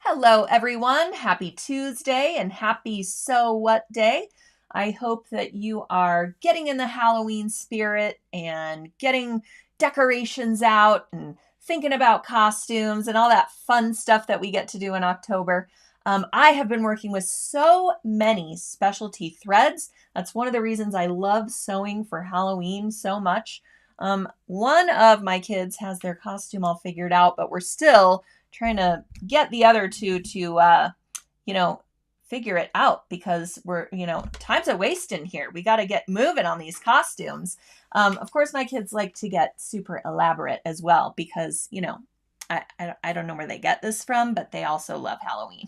Hello, everyone. Happy Tuesday and happy So What Day. I hope that you are getting in the Halloween spirit and getting decorations out and thinking about costumes and all that fun stuff that we get to do in October. I have been working with so many specialty threads. That's one of the reasons I love sewing for Halloween so much. One of my kids has their costume all figured out, but we're still trying to get the other two to, figure it out because we're, time's a wasting here. We got to get moving on these costumes. Of course, my kids like to get super elaborate as well because, I don't know where they get this from, but they also love Halloween.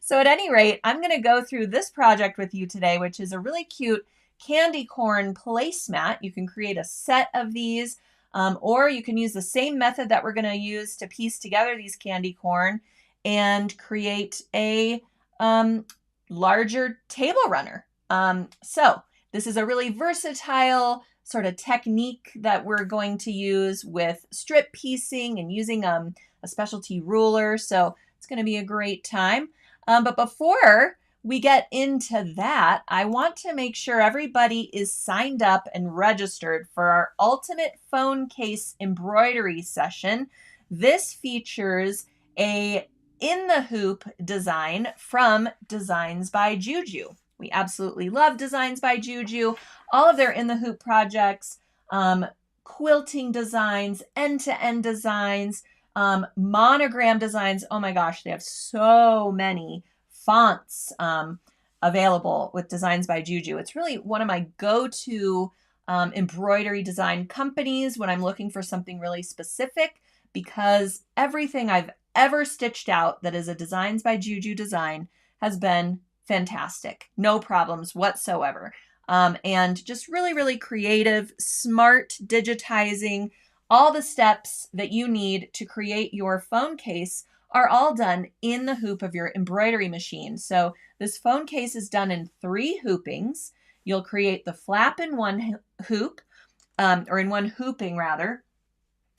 So at any rate, I'm going to go through this project with you today, which is a really cute candy corn placemat. You can create a set of these. Or you can use the same method that we're going to use to piece together these candy corn and create a larger table runner. So this is a really versatile sort of technique that we're going to use with strip piecing and using a specialty ruler. So it's going to be a great time. But before we get into that, I want to make sure everybody is signed up and registered for our ultimate phone case embroidery session. This features a in the hoop design from Designs by Juju. We absolutely love Designs by Juju. All of their in the hoop projects, quilting designs, end-to-end designs, monogram designs. Oh my gosh, they have so many fonts available with Designs by Juju. It's really one of my go-to embroidery design companies when I'm looking for something really specific, because everything I've ever stitched out that is a Designs by Juju design has been fantastic. No problems whatsoever. And just really, really creative, smart digitizing. All the steps that you need to create your phone case are all done in the hoop of your embroidery machine. So this phone case is done in 3 hoopings. You'll create the flap in one hoop, or in one hooping rather.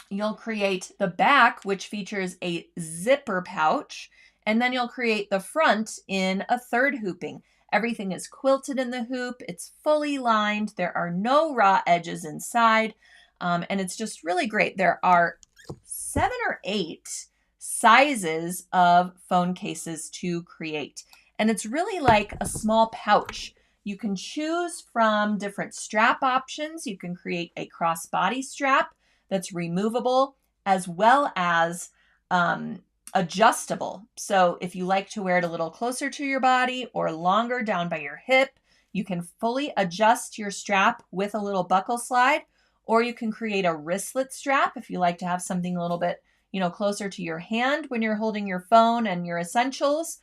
You'll create the back, which features a zipper pouch, and then you'll create the front in a 3rd hooping. Everything is quilted in the hoop. It's fully lined. There are no raw edges inside, and it's just really great. There are 7 or 8 sizes of phone cases to create, and it's really like a small pouch. You can choose from different strap options. You can create a crossbody strap that's removable as well as adjustable. So if you like to wear it a little closer to your body or longer down by your hip, you can fully adjust your strap with a little buckle slide, or you can create a wristlet strap if you like to have something a little bit, closer to your hand when you're holding your phone and your essentials,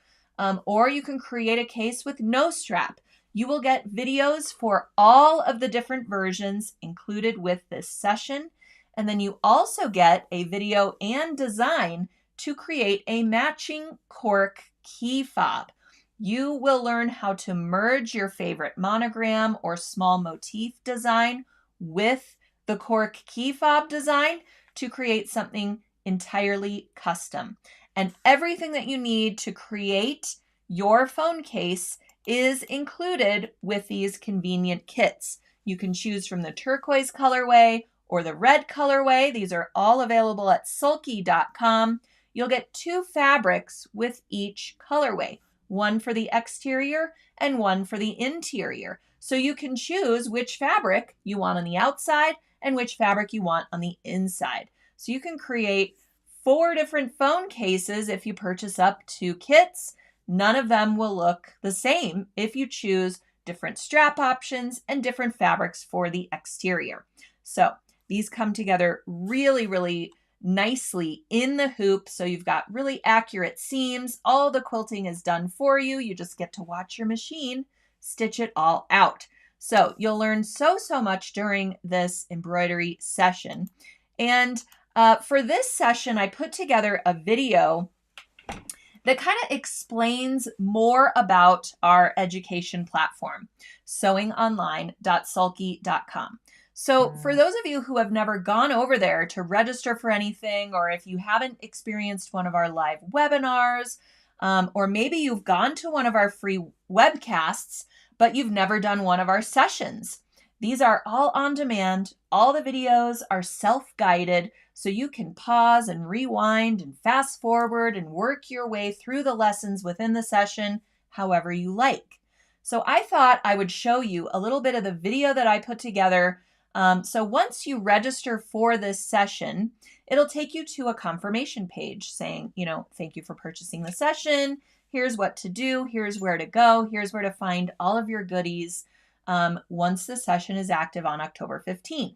or you can create a case with no strap. You will get videos for all of the different versions included with this session. And then you also get a video and design to create a matching cork key fob. You will learn how to merge your favorite monogram or small motif design with the cork key fob design to create something entirely custom. And everything that you need to create your phone case is included with these convenient kits. You can choose from the turquoise colorway or the red colorway. These are all available at sulky.com. You'll get 2 fabrics with each colorway, one for the exterior and one for the interior. So you can choose which fabric you want on the outside and which fabric you want on the inside. So you can create 4 different phone cases if you purchase up 2 kits. None of them will look the same if you choose different strap options and different fabrics for the exterior. So these come together really, really nicely in the hoop. So you've got really accurate seams. All the quilting is done for you. You just get to watch your machine stitch it all out. So you'll learn so much during this embroidery session. And for this session, I put together a video that kind of explains more about our education platform, sewingonline.sulky.com. So for those of you who have never gone over there to register for anything, or if you haven't experienced one of our live webinars, or maybe you've gone to one of our free webcasts, but you've never done one of our sessions. These are all on demand. All the videos are self-guided, so you can pause and rewind and fast forward and work your way through the lessons within the session however you like. So I thought I would show you a little bit of the video that I put together. So once you register for this session, it'll take you to a confirmation page saying, thank you for purchasing the session. Here's what to do. Here's where to go. Here's where to find all of your goodies once the session is active on October 15th.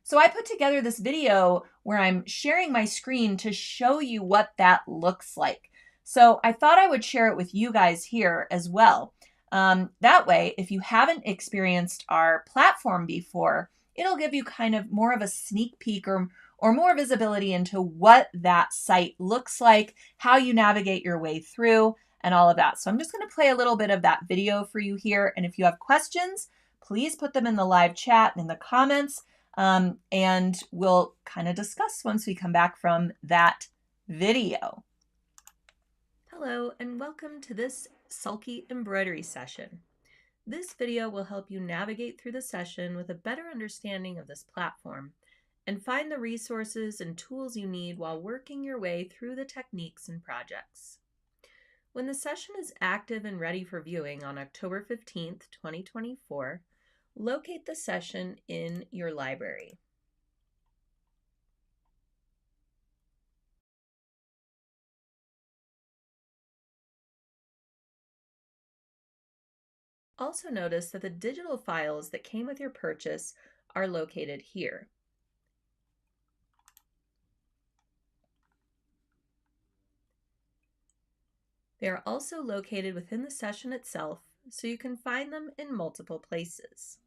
So I put together this video where I'm sharing my screen to show you what that looks like. So I thought I would share it with you guys here as well. That way, if you haven't experienced our platform before, it'll give you kind of more of a sneak peek or more visibility into what that site looks like, how you navigate your way through, and all of that. So I'm just going to play a little bit of that video for you here. And if you have questions, please put them in the live chat and in the comments, and we'll kind of discuss once we come back from that video. Hello, and welcome to this Sulky embroidery session. This video will help you navigate through the session with a better understanding of this platform and find the resources and tools you need while working your way through the techniques and projects. When the session is active and ready for viewing on October 15th, 2024, locate the session in your library. Also notice that the digital files that came with your purchase are located here. They are also located within the session itself, so you can find them in multiple places.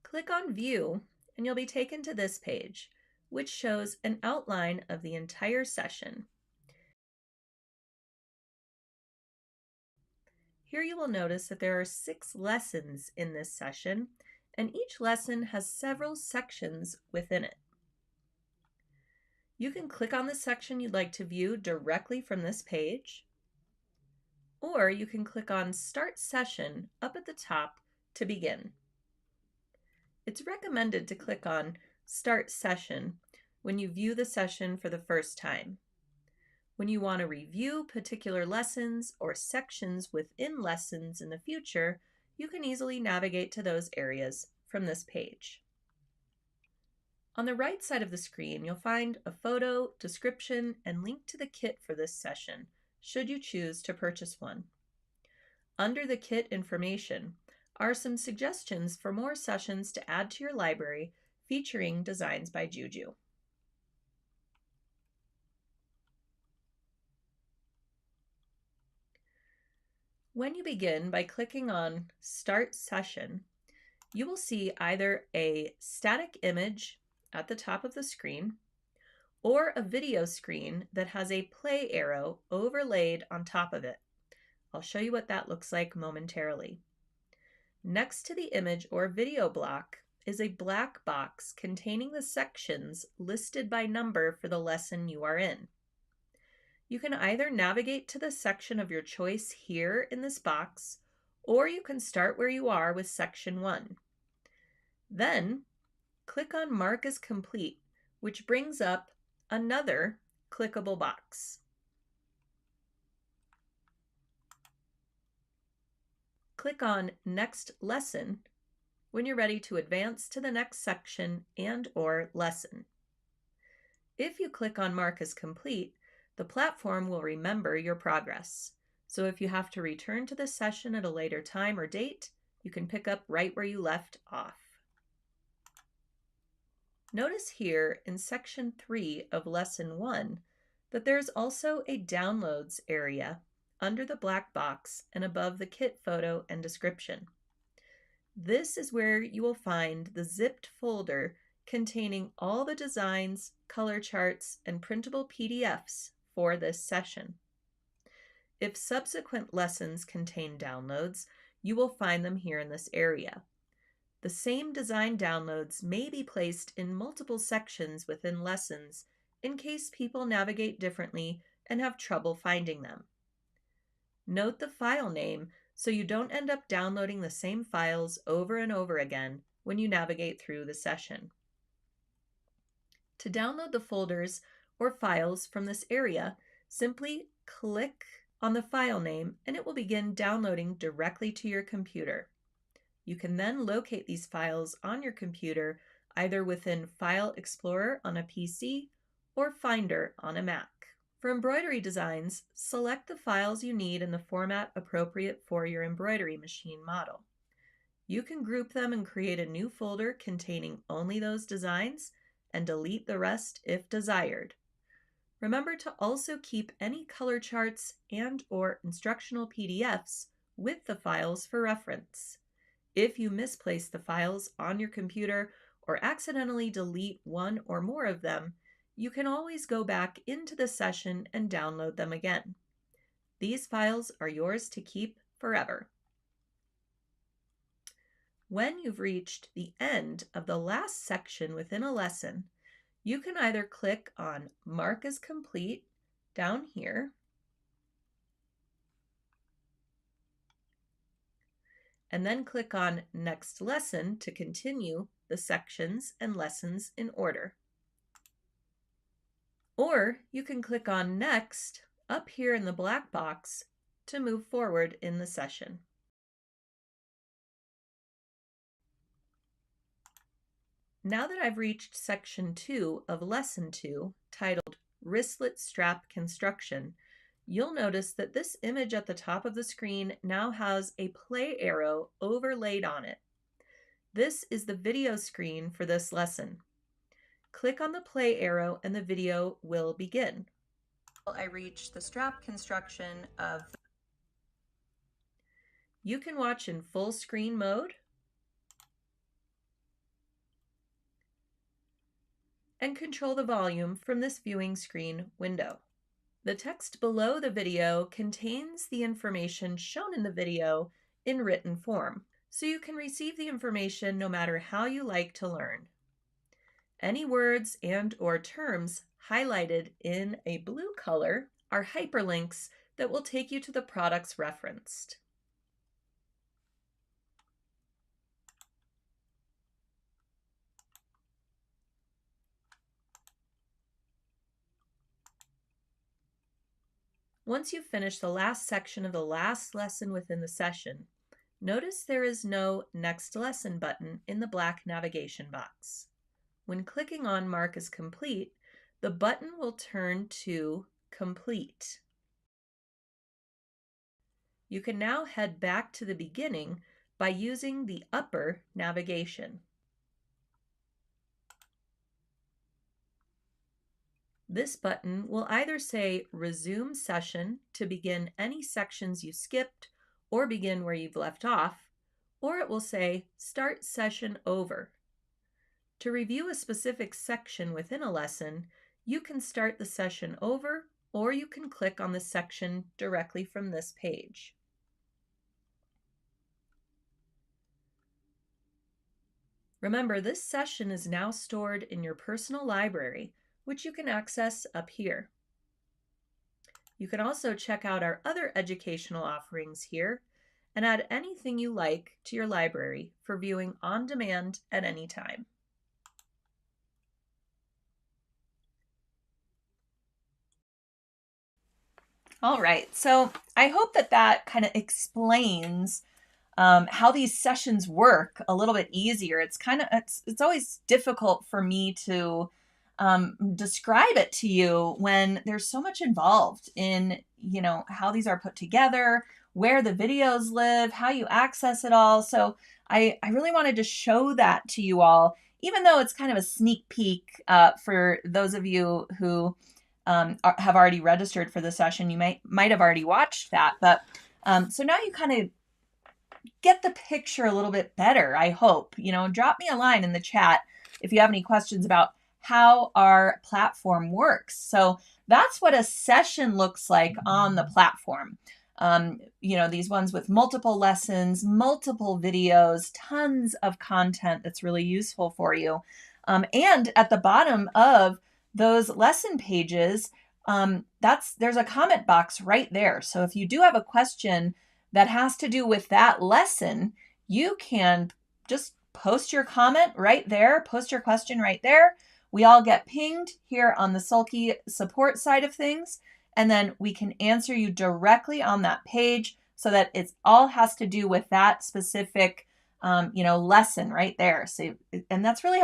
Click on View, and you'll be taken to this page, which shows an outline of the entire session. Here you will notice that there are 6 lessons in this session, and each lesson has several sections within it. You can click on the section you'd like to view directly from this page, or you can click on Start Session up at the top to begin. It's recommended to click on Start Session when you view the session for the first time. When you want to review particular lessons or sections within lessons in the future, you can easily navigate to those areas from this page. On the right side of the screen, you'll find a photo, description, and link to the kit for this session, should you choose to purchase one. Under the kit information are some suggestions for more sessions to add to your library featuring designs by Juju. When you begin by clicking on Start Session, you will see either a static image at the top of the screen or a video screen that has a play arrow overlaid on top of it. I'll show you what that looks like momentarily. Next to the image or video block is a black box containing the sections listed by number for the lesson you are in. You can either navigate to the section of your choice here in this box, or you can start where you are with section 1. Then, click on Mark as Complete, which brings up another clickable box. Click on Next Lesson when you're ready to advance to the next section and/or lesson. If you click on Mark as Complete, the platform will remember your progress. So if you have to return to the session at a later time or date, you can pick up right where you left off. Notice here in section 3 of lesson 1 that there's also a downloads area under the black box and above the kit photo and description. This is where you will find the zipped folder containing all the designs, color charts, and printable PDFs for this session. If subsequent lessons contain downloads, you will find them here in this area. The same design downloads may be placed in multiple sections within lessons in case people navigate differently and have trouble finding them. Note the file name so you don't end up downloading the same files over and over again when you navigate through the session. To download the folders or files from this area, simply click on the file name and it will begin downloading directly to your computer. You can then locate these files on your computer either within File Explorer on a PC or Finder on a Mac. For embroidery designs, select the files you need in the format appropriate for your embroidery machine model. You can group them and create a new folder containing only those designs and delete the rest if desired. Remember to also keep any color charts and/or instructional PDFs with the files for reference. If you misplace the files on your computer or accidentally delete one or more of them, you can always go back into the session and download them again. These files are yours to keep forever. When you've reached the end of the last section within a lesson, you can either click on Mark as Complete down here, and then click on Next Lesson to continue the sections and lessons in order. Or you can click on Next up here in the black box to move forward in the session. Now that I've reached section 2 of lesson 2, titled Wristlet Strap Construction, you'll notice that this image at the top of the screen now has a play arrow overlaid on it. This is the video screen for this lesson. Click on the play arrow and the video will begin. I reach the strap construction of. You can watch in full screen mode and control the volume from this viewing screen window. The text below the video contains the information shown in the video in written form, so you can receive the information no matter how you like to learn. Any words and/or terms highlighted in a blue color are hyperlinks that will take you to the products referenced. Once you've finished the last section of the last lesson within the session, notice there is no Next Lesson button in the black navigation box. When clicking on Mark as Complete, the button will turn to Complete. You can now head back to the beginning by using the upper navigation. This button will either say Resume Session to begin any sections you skipped or begin where you've left off, or it will say Start Session Over. To review a specific section within a lesson, you can start the session over, or you can click on the section directly from this page. Remember, this session is now stored in your personal library, which you can access up here. You can also check out our other educational offerings here and add anything you like to your library for viewing on demand at any time. All right, so I hope that kind of explains how these sessions work a little bit easier. It's always difficult for me to describe it to you when there's so much involved in, how these are put together, where the videos live, how you access it all. So I really wanted to show that to you all, even though it's kind of a sneak peek for those of you who have already registered for the session. You might have already watched that, but so now you kind of get the picture a little bit better, I hope. Drop me a line in the chat if you have any questions about how our platform works. So that's what a session looks like on the platform. These ones with multiple lessons, multiple videos, tons of content that's really useful for you. And at the bottom of those lesson pages, there's a comment box right there. So if you do have a question that has to do with that lesson, you can just post your comment right there, post your question right there. We all get pinged here on the Sulky support side of things, and then we can answer you directly on that page so that it all has to do with that specific lesson right there. So, and that's really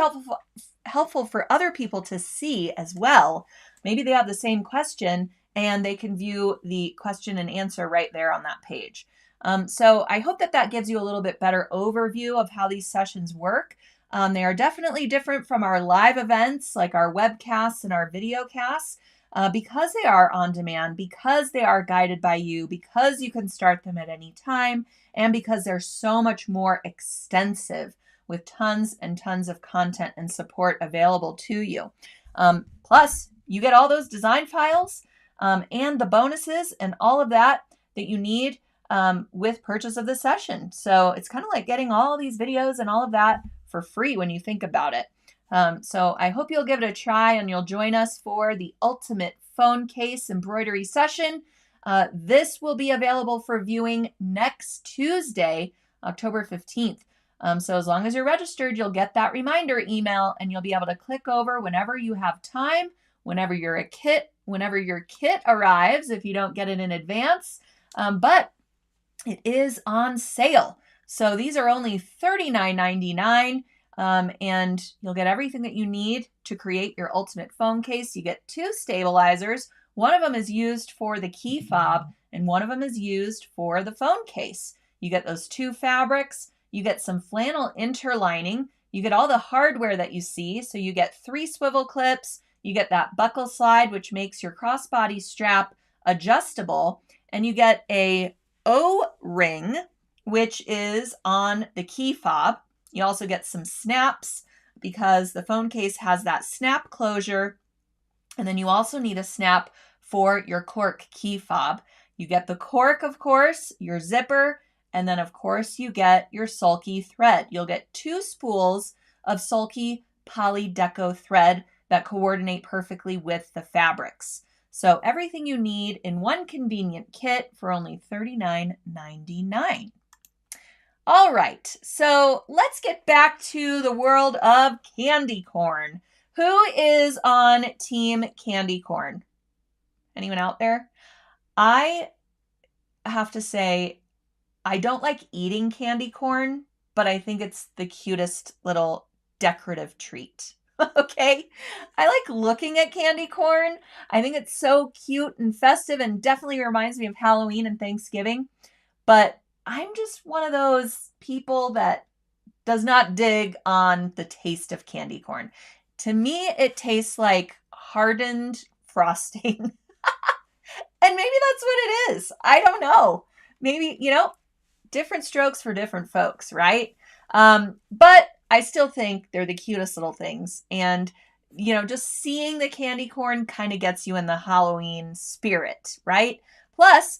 helpful for other people to see as well. Maybe they have the same question and they can view the question and answer right there on that page. So I hope that gives you a little bit better overview of how these sessions work. They are definitely different from our live events, like our webcasts and our video casts, because they are on demand, because they are guided by you, because you can start them at any time, and because they're so much more extensive with tons and tons of content and support available to you. Plus, you get all those design files and the bonuses and all of that you need with purchase of the session. So it's kind of like getting all these videos and all of that for free when you think about it. So I hope you'll give it a try and you'll join us for the ultimate phone case embroidery session. This will be available for viewing next Tuesday, October 15th. So as long as you're registered, you'll get that reminder email and you'll be able to click over whenever you have time, whenever your kit arrives, if you don't get it in advance. But it is on sale. So these are only $39.99. And you'll get everything that you need to create your ultimate phone case. You get 2 stabilizers. One of them is used for the key fob and one of them is used for the phone case. You get those 2 fabrics. You get some flannel interlining. You get all the hardware that you see. So you get 3 swivel clips. You get that buckle slide, which makes your crossbody strap adjustable. And you get a O-ring, which is on the key fob. You also get some snaps because the phone case has that snap closure. And then you also need a snap for your cork key fob. You get the cork, of course, your zipper, and then of course you get your Sulky thread. You'll get 2 spools of Sulky poly Deco thread that coordinate perfectly with the fabrics. So everything you need in one convenient kit for only $39.99. All right, so let's get back to the world of candy corn. Who is on Team Candy Corn? Anyone out there? I have to say, I don't like eating candy corn, but I think it's the cutest little decorative treat. Okay? I like looking at candy corn. I think it's so cute and festive and definitely reminds me of Halloween and Thanksgiving. But I'm just one of those people that does not dig on the taste of candy corn. To me, it tastes like hardened frosting. And maybe that's what it is. I don't know. Maybe, different strokes for different folks, right? But I still think they're the cutest little things. And, just seeing the candy corn kind of gets you in the Halloween spirit, right? Plus,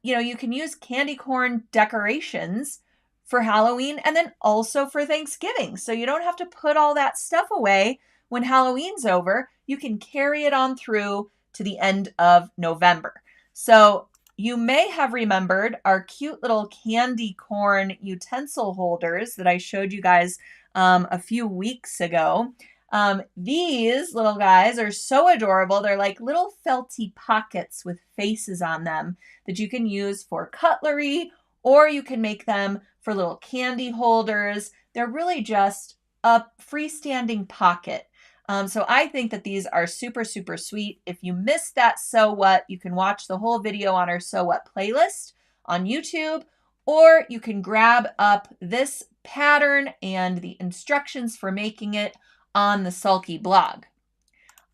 you can use candy corn decorations for Halloween and then also for Thanksgiving. So you don't have to put all that stuff away when Halloween's over. You can carry it on through to the end of November. So you may have remembered our cute little candy corn utensil holders that I showed you guys a few weeks ago. These little guys are so adorable. They're like little felty pockets with faces on them that you can use for cutlery, or you can make them for little candy holders. They're really just a freestanding pocket. So I think that these are super, super sweet. If you missed that So What, you can watch the whole video on our So What playlist on YouTube, or you can grab up this pattern and the instructions for making it on the Sulky blog.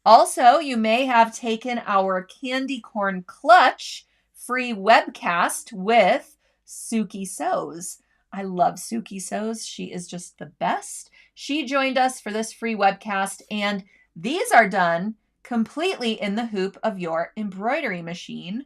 Also, you may have taken our Candy Corn Clutch free webcast with Suki Sews. I love Suki Sews. She is just the best. She joined us for this free webcast, and these are done completely in the hoop of your embroidery machine.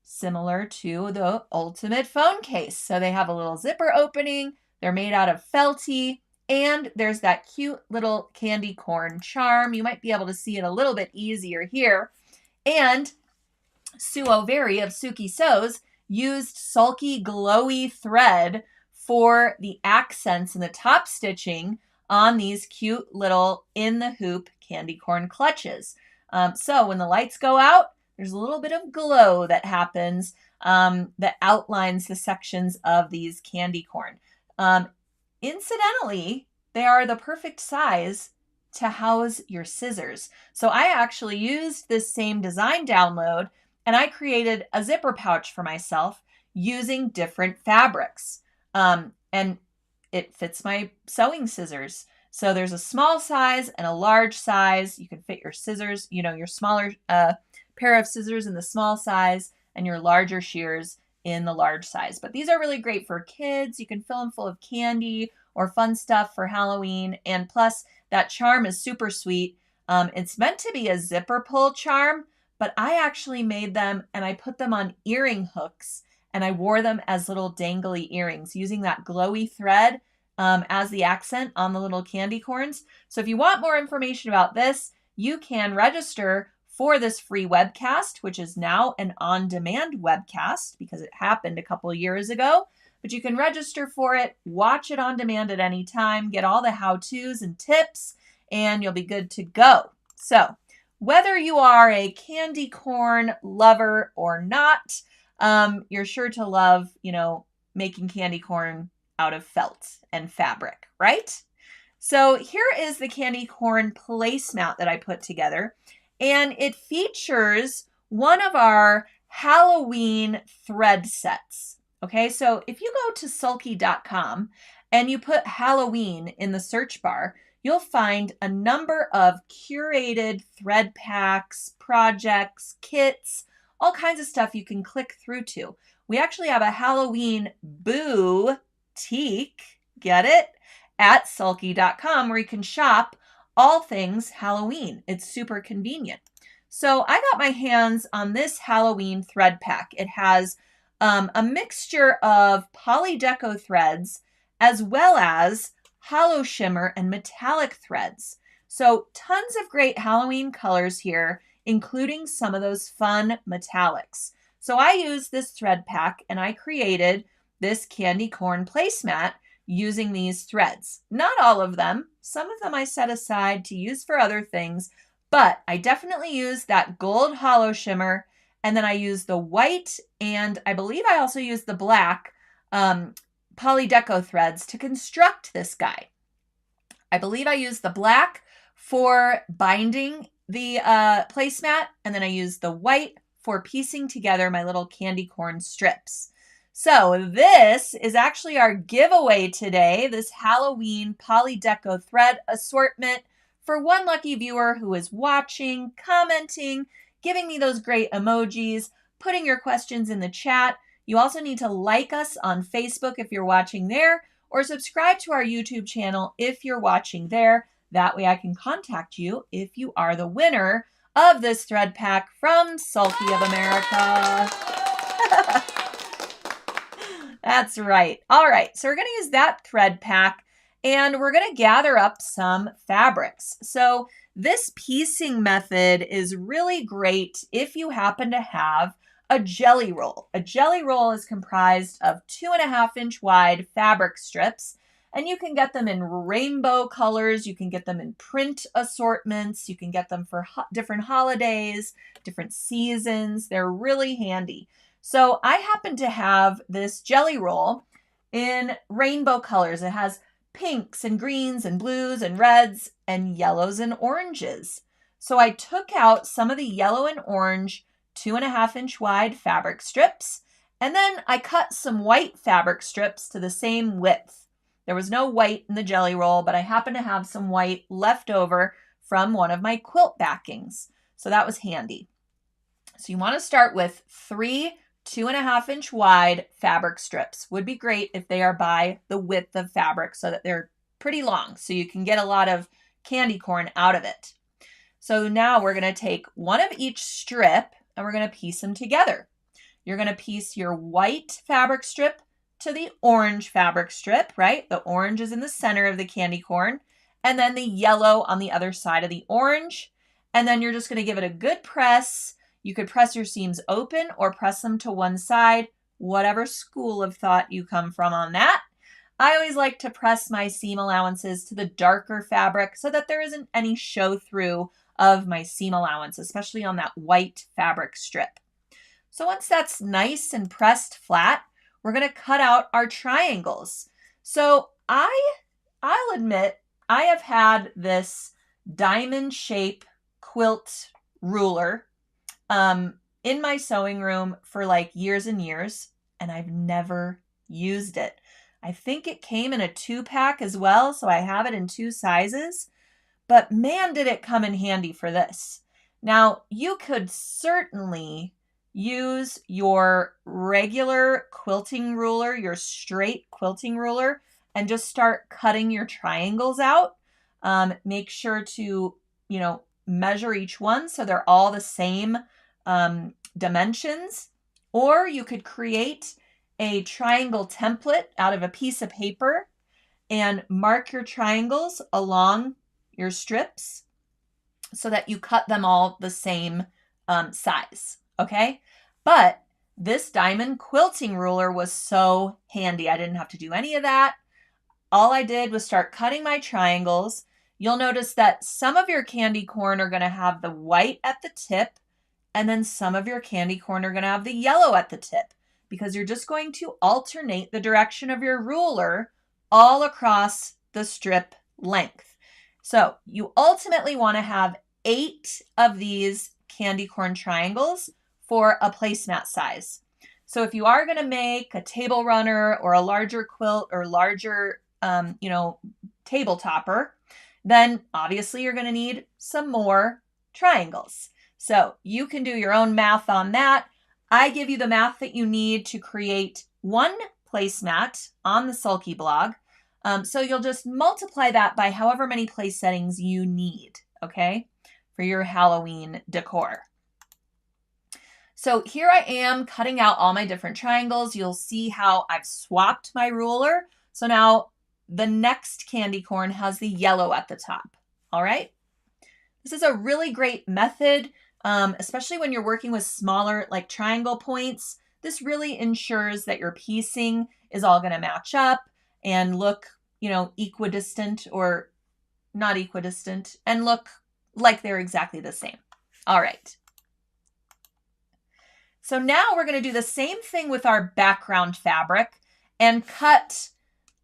similar to the ultimate phone case. So they have a little zipper opening, they're made out of felty, and there's that cute little candy corn charm. You might be able to see it a little bit easier here. And Sue O'Very of Suki Sews used sulky glowy thread for the accents and the top stitching on these cute little in the hoop candy corn clutches. So when the lights go out, there's a little bit of glow that happens that outlines the sections of these candy corn. Incidentally, they are the perfect size to house your scissors. So I actually used this same design download and I created a zipper pouch for myself using different fabrics. And it fits my sewing scissors. So there's a small size and a large size. You can fit your scissors, your smaller pair of scissors in the small size and your larger shears in the large size. But these are really great for kids. You can fill them full of candy or fun stuff for Halloween. And plus, that charm is super sweet. It's meant to be a zipper pull charm, but I actually made them and I put them on earring hooks and I wore them as little dangly earrings using that glowy thread as the accent on the little candy corns. So if you want more information about this, you can register for this free webcast, which is now an on-demand webcast because it happened a couple of years ago. But you can register for it, watch it on demand at any time, get all the how-tos and tips, and you'll be good to go. So whether you are a candy corn lover or not, you're sure to love, making candy corn out of felt and fabric, right? So here is the candy corn placemat that I put together, and it features one of our Halloween thread sets. Okay, so if you go to sulky.com and you put Halloween in the search bar, you'll find a number of curated thread packs, projects, kits, all kinds of stuff you can click through to. We actually have a Halloween boutique, get it, at sulky.com where you can shop all things Halloween. It's super convenient. So I got my hands on this Halloween thread pack. It has a mixture of poly Deco threads as well as Holoshimmer and metallic threads. So tons of great Halloween colors here, including some of those fun metallics. So I used this thread pack and I created this candy corn placemat using these threads. Not all of them. Some of them I set aside to use for other things, but I definitely used that gold Holoshimmer, and then I used the white, and I believe I also used the black poly Deco threads to construct this guy. I believe I used the black for binding the placemat, and then I used the white for piecing together my little candy corn strips. So this is actually our giveaway today, this Halloween poly Deco thread assortment for one lucky viewer who is watching, commenting, giving me those great emojis, putting your questions in the chat. You also need to like us on Facebook if you're watching there, or subscribe to our YouTube channel if you're watching there. That way I can contact you if you are the winner of this thread pack from Sulky of America. That's right. All right, so we're going to use that thread pack and we're going to gather up some fabrics. So this piecing method is really great if you happen to have a jelly roll. A jelly roll is comprised of 2.5-inch wide fabric strips, and you can get them in rainbow colors. You can get them in print assortments. You can get them for different holidays, different seasons. They're really handy. So I happen to have this jelly roll in rainbow colors. It has pinks and greens and blues and reds and yellows and oranges. So I took out some of the yellow and orange 2.5-inch wide fabric strips, and then I cut some white fabric strips to the same width. There was no white in the jelly roll, but I happen to have some white left over from one of my quilt backings. So that was handy. So you want to start with 3 2.5-inch wide fabric strips. Would be great if they are by the width of fabric so that they're pretty long so you can get a lot of candy corn out of it. So now we're going to take one of each strip and we're going to piece them together. you're going to piece your white fabric strip to the orange fabric strip, right? The orange is in the center of the candy corn, and then the yellow on the other side of the orange. And then you're just going to give it a good press. You could press your seams open or press them to one side, whatever school of thought you come from on that. I always like to press my seam allowances to the darker fabric so that there isn't any show through of my seam allowance, especially on that white fabric strip. So once that's nice and pressed flat, we're going to cut out our triangles. So I'll admit I have had this diamond shape quilt ruler in my sewing room for like years and years, and I've never used it. I think it came in a 2-pack as well, so I have it in 2 sizes, but man, did it come in handy for this. Now, you could certainly use your regular quilting ruler, your straight quilting ruler, and just start cutting your triangles out. Make sure to, measure each one so they're all the same dimensions. Or you could create a triangle template out of a piece of paper and mark your triangles along your strips so that you cut them all the same size, okay? But this diamond quilting ruler was so handy. I didn't have to do any of that. All I did was start cutting my triangles. You'll notice that some of your candy corn are going to have the white at the tip, and then some of your candy corn are going to have the yellow at the tip, because you're just going to alternate the direction of your ruler all across the strip length. So you ultimately want to have 8 of these candy corn triangles for a placemat size. So if you are going to make a table runner or a larger quilt or larger, table topper, then obviously you're going to need some more triangles. So you can do your own math on that. I give you the math that you need to create 1 placemat on the Sulky blog. So you'll just multiply that by however many place settings you need, okay, for your Halloween decor. So here I am cutting out all my different triangles. You'll see how I've swapped my ruler. So now the next candy corn has the yellow at the top, all right? This is a really great method, especially when you're working with smaller like triangle points. This really ensures that your piecing is all going to match up and look, equidistant or not equidistant and look like they're exactly the same. All right. So now we're going to do the same thing with our background fabric and cut,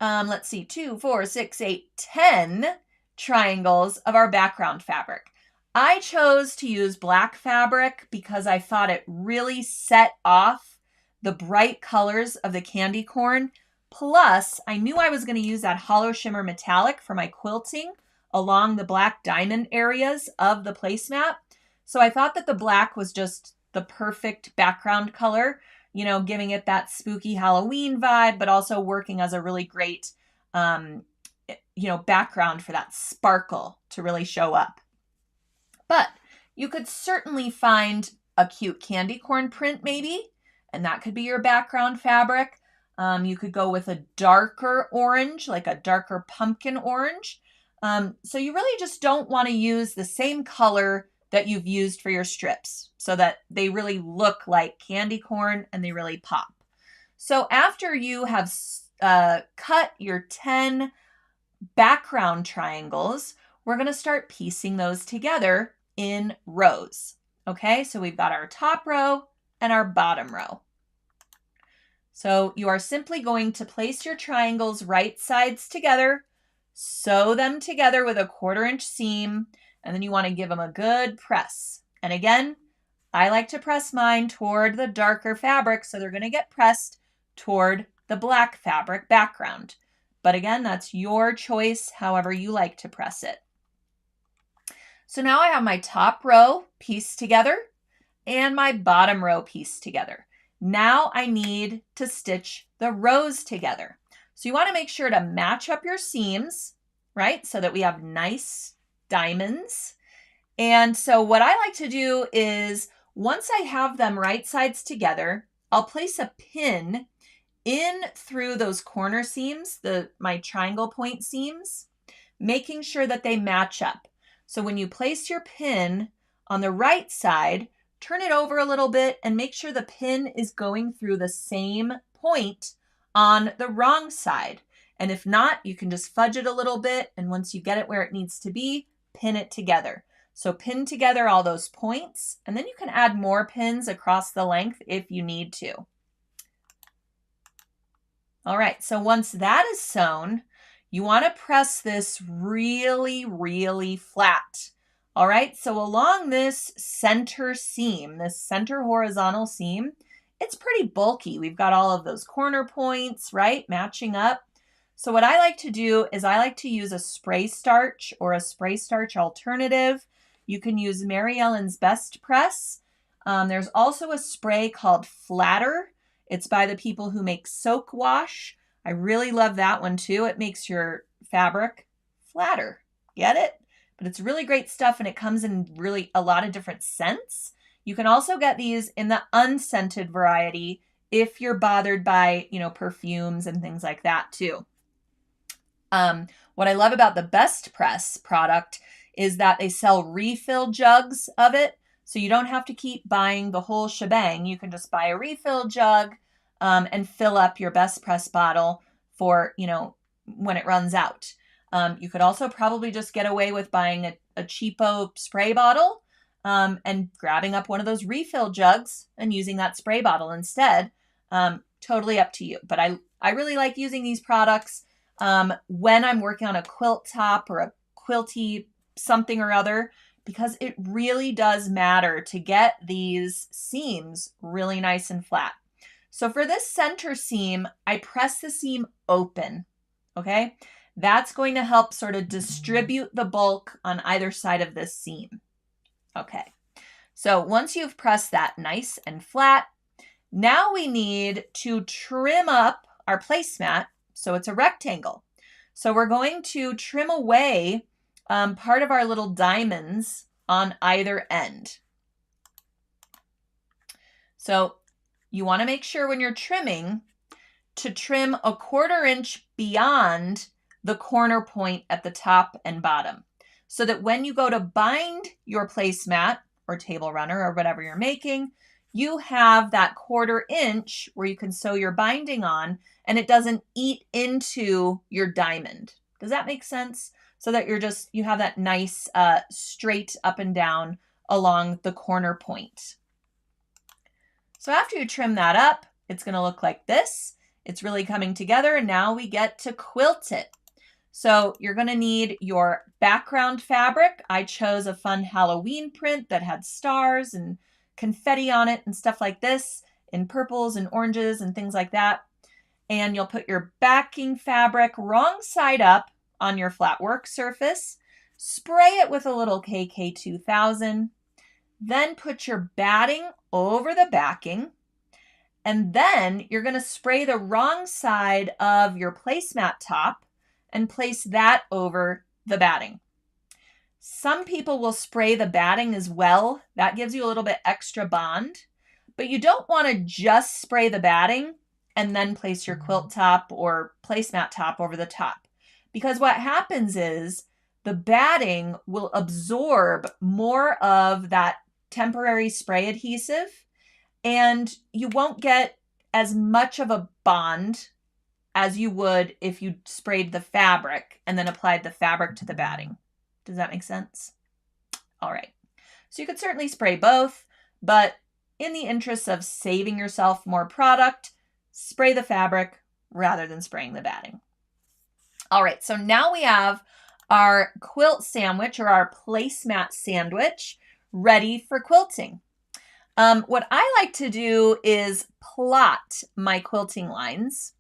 2, 4, 6, 8, 10 triangles of our background fabric. I chose to use black fabric because I thought it really set off the bright colors of the candy corn. Plus, I knew I was going to use that Holoshimmer Metallic for my quilting along the black diamond areas of the placemat. So I thought that the black was just the perfect background color, giving it that spooky Halloween vibe, but also working as a really great, background for that sparkle to really show up. But you could certainly find a cute candy corn print maybe, and that could be your background fabric. You could go with a darker orange, like a darker pumpkin orange. So you really just don't want to use the same color that you've used for your strips so that they really look like candy corn and they really pop. So after you have cut your 10 background triangles, we're going to start piecing those together in rows. Okay, so we've got our top row and our bottom row. So you are simply going to place your triangles right sides together, sew them together with a 1/4 inch seam, and then you want to give them a good press. And again, I like to press mine toward the darker fabric, so they're going to get pressed toward the black fabric background. But again, that's your choice, however you like to press it. So now I have my top row pieced together and my bottom row pieced together. Now I need to stitch the rows together. So you want to make sure to match up your seams, right? So that we have nice diamonds. And so what I like to do is once I have them right sides together, I'll place a pin in through those corner seams, my triangle point seams, making sure that they match up. So when you place your pin on the right side, turn it over a little bit and make sure the pin is going through the same point on the wrong side. And if not, you can just fudge it a little bit, and once you get it where it needs to be, pin it together. So pin together all those points, and then you can add more pins across the length if you need to. All right, so once that is sewn, you want to press this really, really flat. All right, so along this center seam, this center horizontal seam, it's pretty bulky. We've got all of those corner points, right, matching up. So what I like to do is I like to use a spray starch or a spray starch alternative. You can use Mary Ellen's Best Press. There's also a spray called Flatter. It's by the people who make Soak Wash. I really love that one too. It makes your fabric flatter. Get it? But it's really great stuff, and it comes in really a lot of different scents. You can also get these in the unscented variety if you're bothered by, perfumes and things like that too. What I love about the Best Press product is that they sell refill jugs of it. So you don't have to keep buying the whole shebang. You can just buy a refill jug and fill up your Best Press bottle for, when it runs out. You could also probably just get away with buying a cheapo spray bottle and grabbing up one of those refill jugs and using that spray bottle instead. Totally up to you. But I really like using these products when I'm working on a quilt top or a quilty something or other, because it really does matter to get these seams really nice and flat. So for this center seam, I press the seam open, okay? That's going to help sort of distribute the bulk on either side of this seam. Okay, so once you've pressed that nice and flat, now we need to trim up our placemat so it's a rectangle. So we're going to trim away part of our little diamonds on either end. So you want to make sure when you're trimming to trim 1/4 inch beyond the corner point at the top and bottom, so that when you go to bind your placemat or table runner or whatever you're making, you have that 1/4 inch where you can sew your binding on and it doesn't eat into your diamond. Does that make sense? So that you have that nice straight up and down along the corner point. So after you trim that up, it's going to look like this. It's really coming together, and now we get to quilt it. So you're going to need your background fabric. I chose a fun Halloween print that had stars and confetti on it and stuff like this in purples and oranges and things like that. And you'll put your backing fabric wrong side up on your flat work surface. Spray it with a little KK2000. Then put your batting over the backing. And then you're going to spray the wrong side of your placemat top and place that over the batting. Some people will spray the batting as well. That gives you a little bit extra bond. But you don't want to just spray the batting and then place your quilt top or placemat top over the top. Because what happens is the batting will absorb more of that temporary spray adhesive, and you won't get as much of a bond as you would if you sprayed the fabric and then applied the fabric to the batting. Does that make sense? All right. So you could certainly spray both, but in the interest of saving yourself more product, spray the fabric rather than spraying the batting. All right, so now we have our quilt sandwich or our placemat sandwich ready for quilting. What I like to do is plot my quilting lines.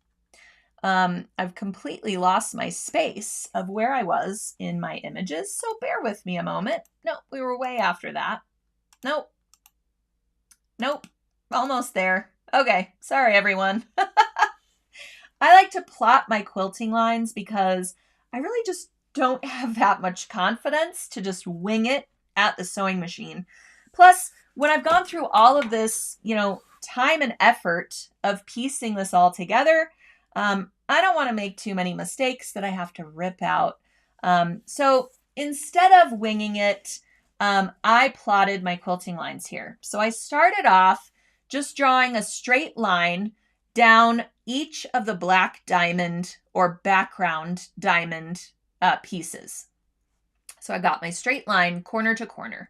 I've completely lost my space of where I was in my images, so bear with me a moment. Nope, we were way after that. Nope. Nope, almost there. Okay, sorry everyone. I like to plot my quilting lines because I really just don't have that much confidence to just wing it at the sewing machine. Plus, when I've gone through all of this, time and effort of piecing this all together, I don't want to make too many mistakes that I have to rip out. So instead of winging it, I plotted my quilting lines here. So I started off just drawing a straight line down each of the black diamond or background diamond pieces. So I got my straight line corner to corner.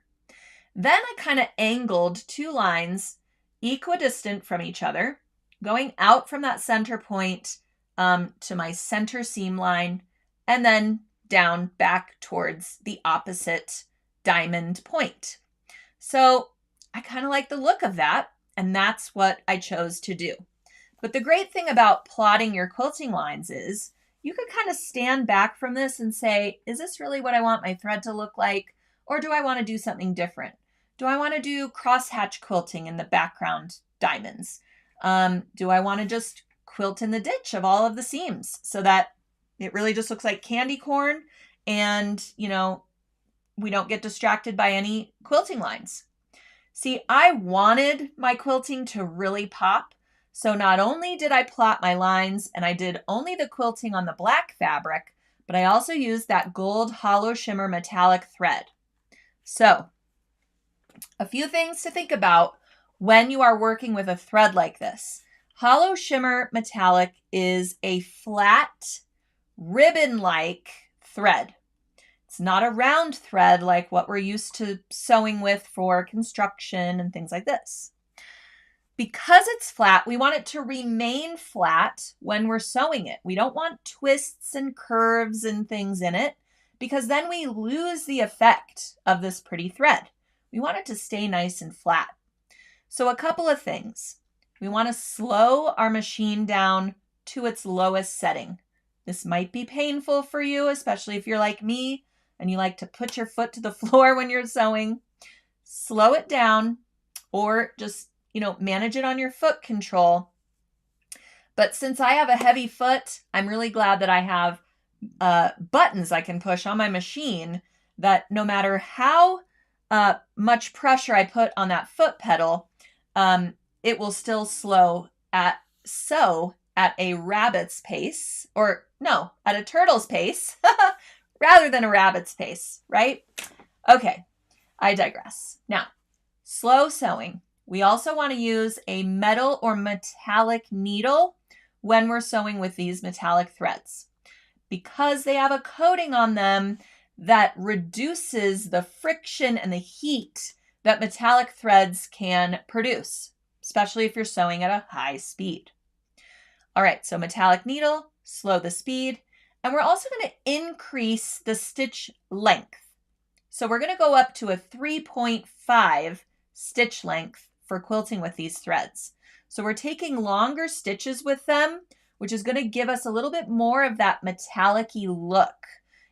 Then I kind of angled two lines equidistant from each other, going out from that center point to my center seam line, and then down back towards the opposite diamond point. So I kind of like the look of that, and that's what I chose to do. But the great thing about plotting your quilting lines is you could kind of stand back from this and say, is this really what I want my thread to look like? Or do I want to do something different? Do I want to do crosshatch quilting in the background diamonds? Do I want to just quilt in the ditch of all of the seams so that it really just looks like candy corn and, you know, we don't get distracted by any quilting lines? See, I wanted my quilting to really pop. So not only did I plot my lines and I did only the quilting on the black fabric, but I also used that gold Holoshimmer Metallic Thread. So a few things to think about when you are working with a thread like this. Holoshimmer Metallic is a flat, ribbon-like thread. It's not a round thread like what we're used to sewing with for construction and things like this. Because it's flat, we want it to remain flat when we're sewing it. We don't want twists and curves and things in it because then we lose the effect of this pretty thread. We want it to stay nice and flat. So a couple of things. We want to slow our machine down to its lowest setting. This might be painful for you, especially if you're like me and you like to put your foot to the floor when you're sewing. Slow it down or just, manage it on your foot control. But since I have a heavy foot, I'm really glad that I have buttons I can push on my machine that no matter how much pressure I put on that foot pedal, it will still sew at a rabbit's pace, at a turtle's pace, rather than a rabbit's pace, right? Okay, I digress. Now, slow sewing. We also want to use a metal or metallic needle when we're sewing with these metallic threads because they have a coating on them that reduces the friction and the heat that metallic threads can produce, especially if you're sewing at a high speed. All right, so metallic needle, slow the speed, and we're also going to increase the stitch length. So we're going to go up to a 3.5 stitch length for quilting with these threads. So we're taking longer stitches with them, which is going to give us a little bit more of that metallic-y look.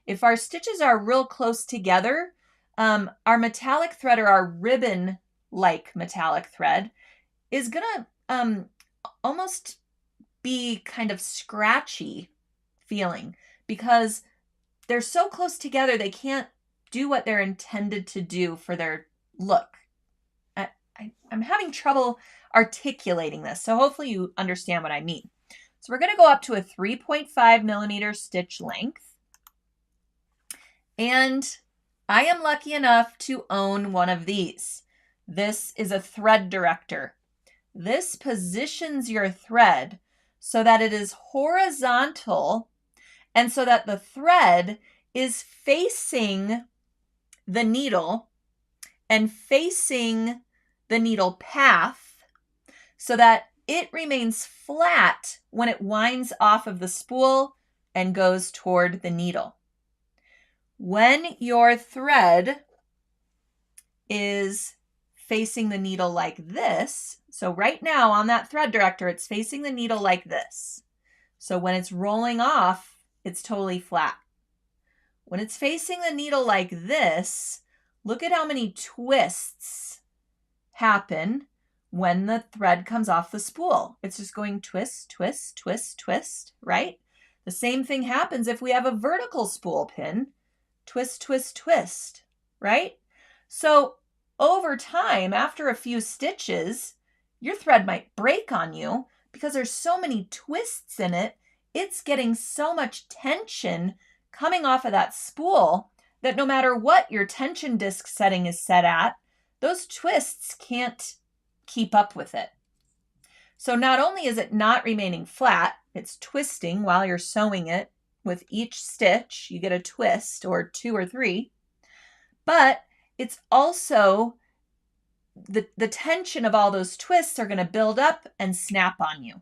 If our stitches are real close together, our metallic thread or our ribbon-like metallic thread is going to almost be kind of scratchy feeling because they're so close together they can't do what they're intended to do for their look. I'm having trouble articulating this, so hopefully you understand what I mean. So we're going to go up to a 3.5 millimeter stitch length. And I am lucky enough to own one of these. This is a thread director. This positions your thread so that it is horizontal and so that the thread is facing the needle and facing the needle path so that it remains flat when it winds off of the spool and goes toward the needle. When your thread is facing the needle like this, so right now on that thread director, it's facing the needle like this. So when it's rolling off, it's totally flat. When it's facing the needle like this, look at how many twists happen when the thread comes off the spool. It's just going twist, twist, twist, twist, right? The same thing happens if we have a vertical spool pin. Twist, twist, twist, right? So over time, after a few stitches, your thread might break on you because there's so many twists in it. It's getting so much tension coming off of that spool that no matter what your tension disc setting is set at, those twists can't keep up with it. So not only is it not remaining flat, it's twisting while you're sewing it. With each stitch, you get a twist or 2 or 3, but it's also the tension of all those twists are going to build up and snap on you.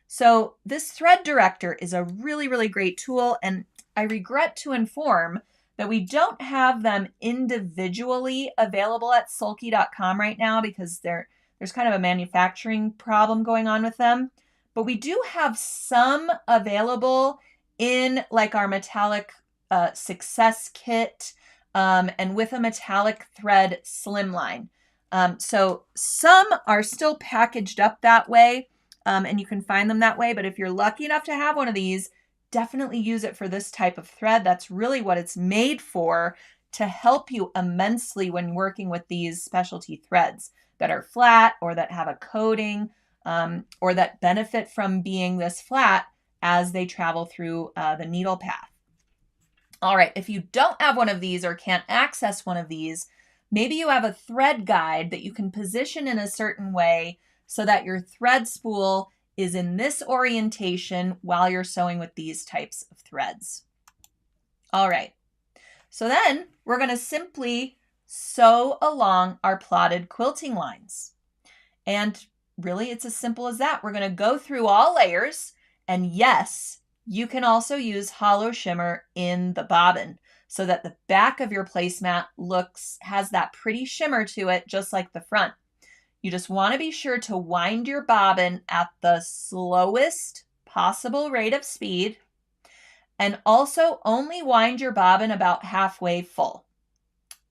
So this thread director is a really, really great tool, and I regret to inform that we don't have them individually available at sulky.com right now because there's kind of a manufacturing problem going on with them. But we do have some available in like our metallic success kit and with a metallic thread slimline. So some are still packaged up that way, and you can find them that way. But if you're lucky enough to have one of these, definitely use it for this type of thread. That's really what it's made for, to help you immensely when working with these specialty threads that are flat or that have a coating or that benefit from being this flat as they travel through the needle path. All right, if you don't have one of these or can't access one of these, maybe you have a thread guide that you can position in a certain way so that your thread spool is in this orientation while you're sewing with these types of threads. All right, so then we're going to simply sew along our plotted quilting lines. And really, it's as simple as that. We're going to go through all layers. And yes, you can also use hollow shimmer in the bobbin so that the back of your placemat has that pretty shimmer to it, just like the front. You just want to be sure to wind your bobbin at the slowest possible rate of speed, and also only wind your bobbin about halfway full.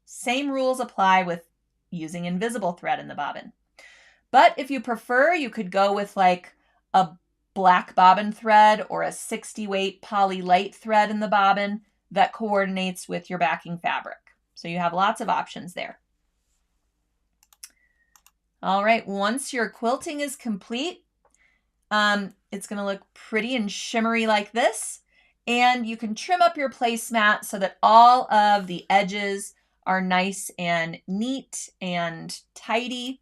Same rules apply with using invisible thread in the bobbin. But if you prefer, you could go with like a black bobbin thread or a 60 weight poly light thread in the bobbin that coordinates with your backing fabric. So you have lots of options there. All right, once your quilting is complete, it's going to look pretty and shimmery like this. And you can trim up your placemat so that all of the edges are nice and neat and tidy.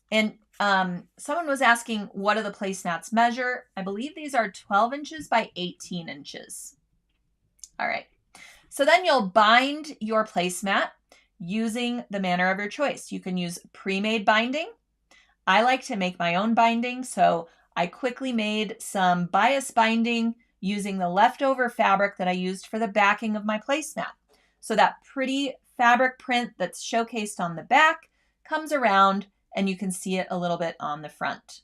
And someone was asking, what do the placemats measure? I believe these are 12 inches by 18 inches. All right, so then you'll bind your placemat using the manner of your choice. You can use pre-made binding. I like to make my own binding, so I quickly made some bias binding using the leftover fabric that I used for the backing of my placemat. So that pretty fabric print that's showcased on the back comes around and you can see it a little bit on the front.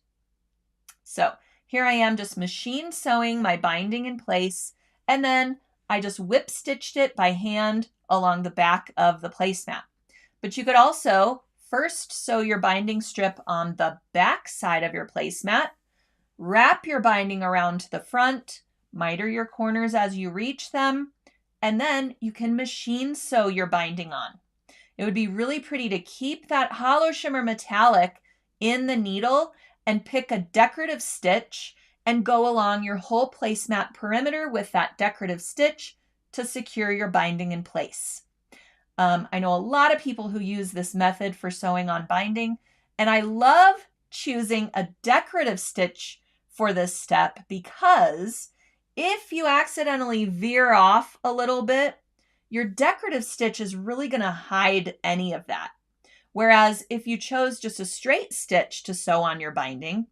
So here I am just machine sewing my binding in place, and then I just whip stitched it by hand along the back of the placemat. But you could also first sew your binding strip on the back side of your placemat, wrap your binding around to the front, miter your corners as you reach them, and then you can machine sew your binding on. It would be really pretty to keep that Holoshimmer Metallic in the needle and pick a decorative stitch and go along your whole placemat perimeter with that decorative stitch to secure your binding in place. I know a lot of people who use this method for sewing on binding, and I love choosing a decorative stitch for this step because if you accidentally veer off a little bit, your decorative stitch is really going to hide any of that. Whereas if you chose just a straight stitch to sew on your binding,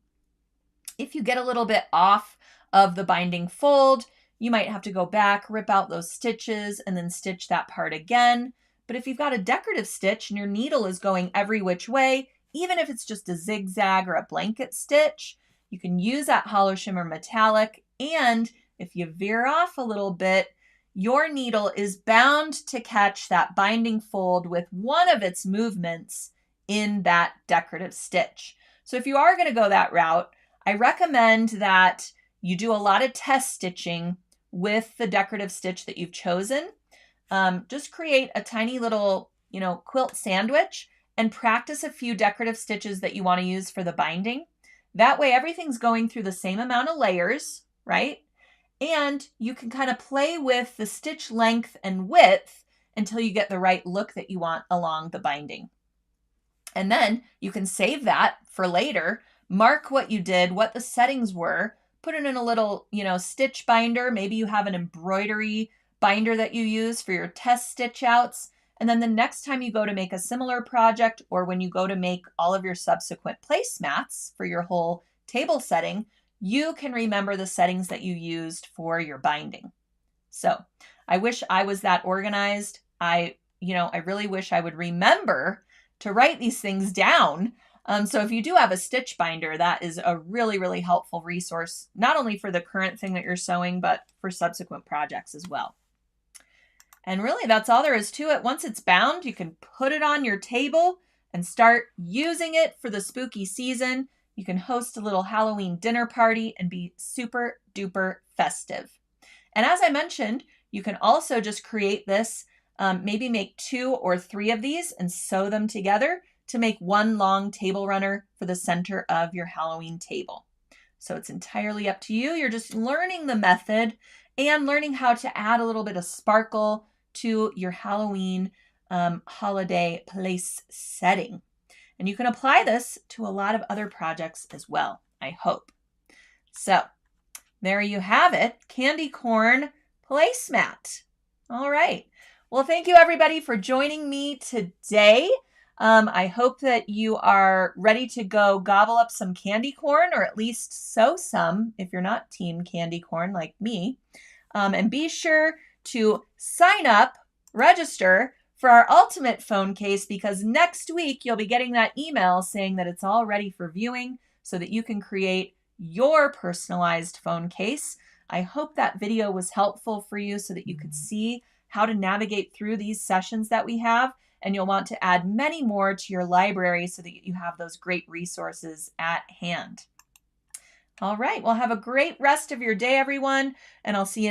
if you get a little bit off of the binding fold, you might have to go back, rip out those stitches, and then stitch that part again. But if you've got a decorative stitch and your needle is going every which way, even if it's just a zigzag or a blanket stitch, you can use that Holoshimmer Metallic. And if you veer off a little bit, your needle is bound to catch that binding fold with one of its movements in that decorative stitch. So if you are going to go that route, I recommend that you do a lot of test stitching with the decorative stitch that you've chosen. Just create a tiny little, quilt sandwich and practice a few decorative stitches that you want to use for the binding. That way everything's going through the same amount of layers, right? And you can kind of play with the stitch length and width until you get the right look that you want along the binding. And then you can save that for later, mark what you did, what the settings were, put it in a little, stitch binder. Maybe you have an embroidery binder that you use for your test stitch outs. And then the next time you go to make a similar project, or when you go to make all of your subsequent placemats for your whole table setting, you can remember the settings that you used for your binding. So I wish I was that organized. I really wish I would remember to write these things down. So if you do have a stitch binder, that is a really, really helpful resource, not only for the current thing that you're sewing, but for subsequent projects as well. And really, that's all there is to it. Once it's bound, you can put it on your table and start using it for the spooky season. You can host a little Halloween dinner party and be super duper festive. And as I mentioned, you can also just create this, maybe make 2 or 3 of these and sew them together to make one long table runner for the center of your Halloween table. So it's entirely up to you. You're just learning the method and learning how to add a little bit of sparkle to your Halloween holiday place setting. And you can apply this to a lot of other projects as well, I hope. So there you have it, Candy Corn Placemat. All right. Well, thank you everybody for joining me today. I hope that you are ready to go gobble up some candy corn, or at least sew some if you're not team candy corn like me. And be sure to sign up, register for our ultimate phone case, because next week you'll be getting that email saying that it's all ready for viewing so that you can create your personalized phone case. I hope that video was helpful for you so that you could see how to navigate through these sessions that we have, and you'll want to add many more to your library so that you have those great resources at hand. All right, well, have a great rest of your day, everyone, and I'll see you